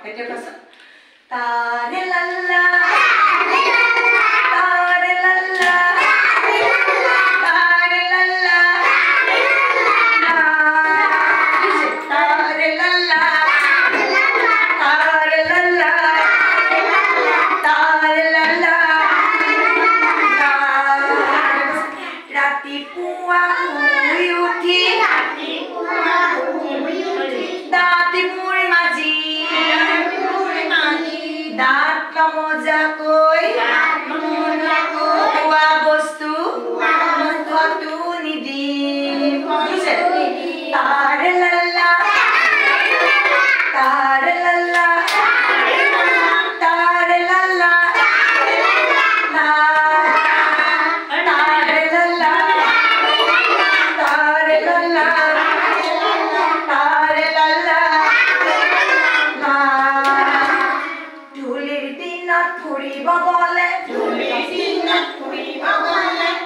এতিয়া পাছত তাৰে লাল্লা তাৰে লাল্লা তাৰে লাল্লা তাৰে লাল্লা তাৰে লাল্লা তাৰে লাল্লা ৰাতিপুৱা শুই উঠি দাঁতি মোৰ মাজি দাঁত নমজাকৈ খোৱা বস্তু মুখতো নিদিম তাৰে লাল্লা তাৰে লাল্লা তাৰে লাল্লা তাৰে লাল্লা তাৰে লাল্লা তাৰে লাল্লা ধূলিৰ দিনত ফুৰিব গ'লে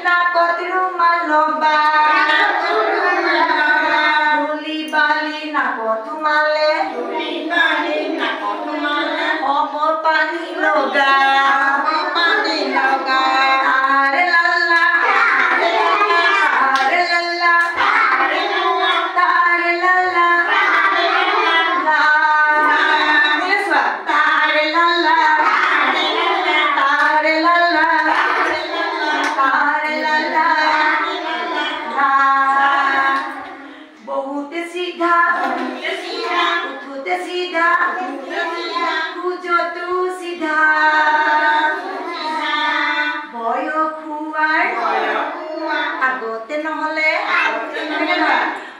নাকত ৰুমাল ল'বা ধূলি বালি নাকত সোমালে হ'ব পানী লগা তাৰে লাল্লা তাৰে লাল্লা তাৰে লাল্লা তাৰে লাল্লা তাৰে লাল্লা তাৰে লাল্লা বহুতে সিধা উঠোতে সিধা খুঁজতো সিধা বয়স হোৱাৰ আগতে নহ'লে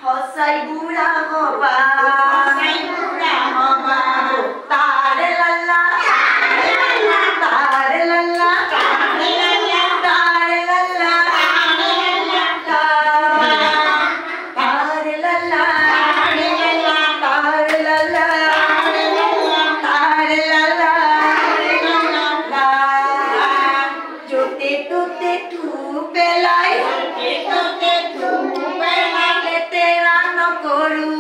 সঁচাই বুঢ়া হবা তাৰে লাল্লা তাৰে লাল্লা তাৰে লাল্লা তাৰে লাল্লা তাৰে লাল্লা তাৰে লাল্লা য'তে ত'তে থু পেলাই লেতেৰা নকৰো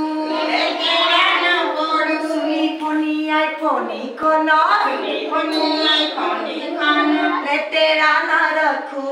চুলি ফনিয়াই ফণিখনত লেতেৰা নাৰাখো